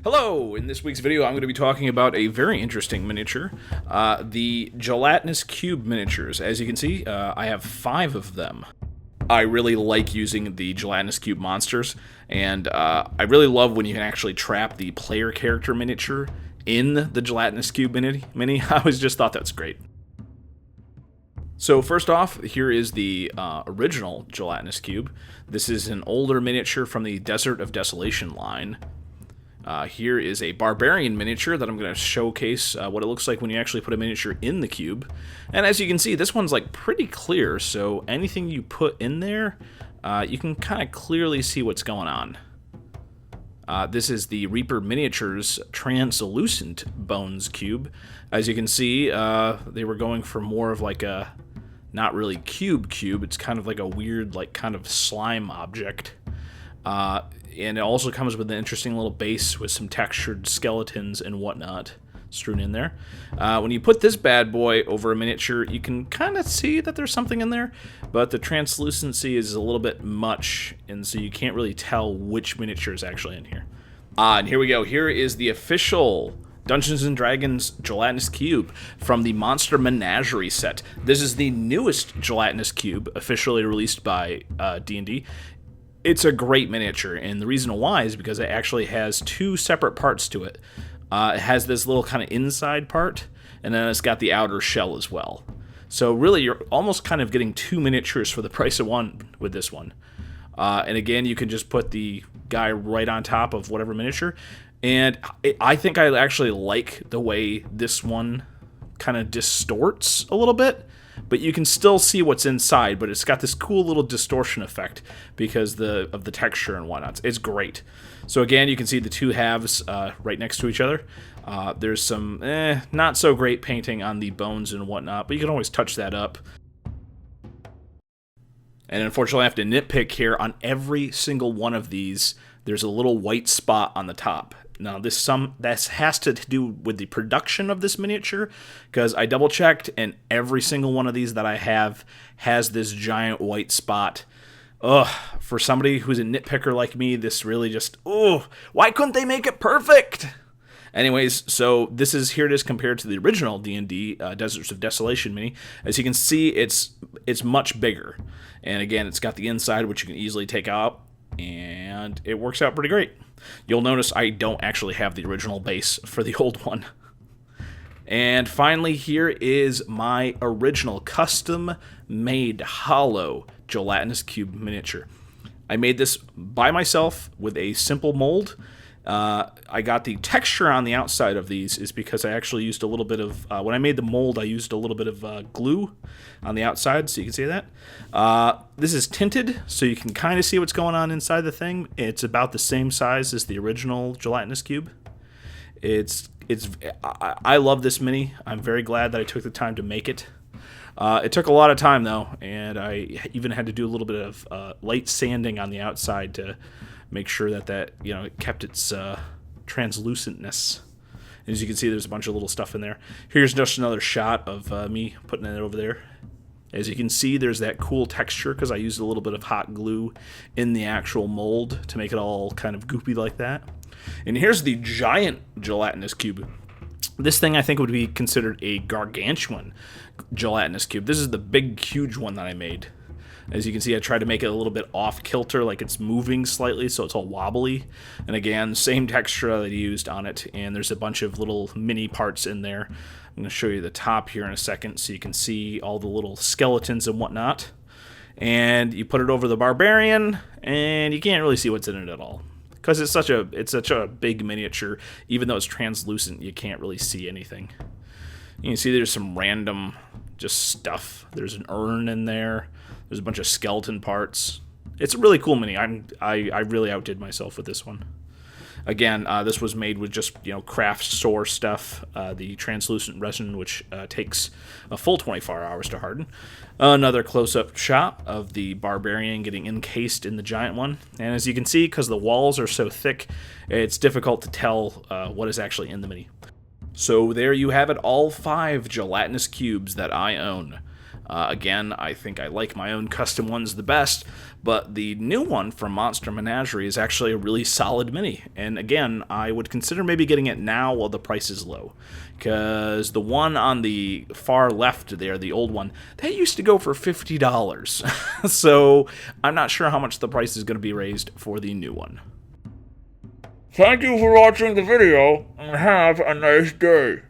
Hello! In this week's video, I'm going to be talking about a very interesting miniature, the Gelatinous Cube Miniatures. As you can see, I have 5 of them. I really like using the Gelatinous Cube monsters, and I really love when you can actually trap the player character miniature in the Gelatinous Cube Mini. I always just thought that's great. So first off, here is the original Gelatinous Cube. This is an older miniature from the Desert of Desolation line. Here is a barbarian miniature that I'm going to showcase what it looks like when you actually put a miniature in the cube. And as you can see, this one's like pretty clear, so anything you put in there, you can kind of clearly see what's going on. This is the Reaper Miniatures Translucent Bones Cube. As you can see, they were going for more of like a, not really cube, it's kind of like a weird, like kind of slime object. And it also comes with an interesting little base with some textured skeletons and whatnot strewn in there. When you put this bad boy over a miniature, you can kind of see that there's something in there, but the translucency is a little bit much, and so you can't really tell which miniature is actually in here. And here we go. Here is the official Dungeons & Dragons Gelatinous Cube from the Monster Menagerie set. This is the newest Gelatinous Cube, officially released by D&D. It's a great miniature, and the reason why is because it actually has 2 separate parts to it. It has this little kind of inside part, and then it's got the outer shell as well. So really, you're almost kind of getting 2 miniatures for the price of one with this one. And again, you can just put the guy right on top of whatever miniature. And I think I actually like the way this one kind of distorts a little bit. But you can still see what's inside, but it's got this cool little distortion effect because of the texture and whatnot. It's great. So again, you can see the 2 halves right next to each other. There's some not so great painting on the bones and whatnot, but you can always touch that up. And unfortunately, I have to nitpick here. On every single one of these, there's a little white spot on the top. Now, that has to do with the production of this miniature, because I double-checked, and every single one of these that I have has this giant white spot. Ugh, for somebody who's a nitpicker like me, this really just, why couldn't they make it perfect? Anyways, so here it is compared to the original D&D Deserts of Desolation mini. As you can see, it's much bigger. And again, it's got the inside, which you can easily take out, and it works out pretty great. You'll notice I don't actually have the original base for the old one. And finally, here is my original custom-made hollow Gelatinous Cube miniature. I made this by myself with a simple mold. I got the texture on the outside of these is because I actually used a little bit of, when I made the mold, I used a little bit of glue on the outside, so you can see that. This is tinted, so you can kind of see what's going on inside the thing. It's about the same size as the original Gelatinous Cube. I love this mini. I'm very glad that I took the time to make it. It took a lot of time, though, and I even had to do a little bit of light sanding on the outside to make sure that it kept its translucentness. As you can see, there's a bunch of little stuff in there. Here's just another shot of me putting it over there. As you can see, there's that cool texture because I used a little bit of hot glue in the actual mold to make it all kind of goopy like that. And here's the giant Gelatinous Cube. This thing I think would be considered a Gargantuan Gelatinous Cube. This is the big, huge one that I made. As you can see, I tried to make it a little bit off-kilter, like it's moving slightly, so it's all wobbly. And again, same texture that I used on it, and there's a bunch of little mini parts in there. I'm going to show you the top here in a second so you can see all the little skeletons and whatnot. And you put it over the Barbarian, and you can't really see what's in it at all. Because it's such a big miniature, even though it's translucent, you can't really see anything. You can see there's some random just stuff. There's an urn in there. There's a bunch of skeleton parts. It's a really cool mini. I really outdid myself with this one. Again, this was made with just craft store stuff. The translucent resin, which takes a full 24 hours to harden. Another close-up shot of the Barbarian getting encased in the giant one. And as you can see, because the walls are so thick, it's difficult to tell what is actually in the mini. So there you have it, all 5 Gelatinous Cubes that I own. Again, I think I like my own custom ones the best, but the new one from Monster Menagerie is actually a really solid mini. And again, I would consider maybe getting it now while the price is low, because the one on the far left there, the old one, that used to go for $50. So I'm not sure how much the price is going to be raised for the new one. Thank you for watching the video, and have a nice day.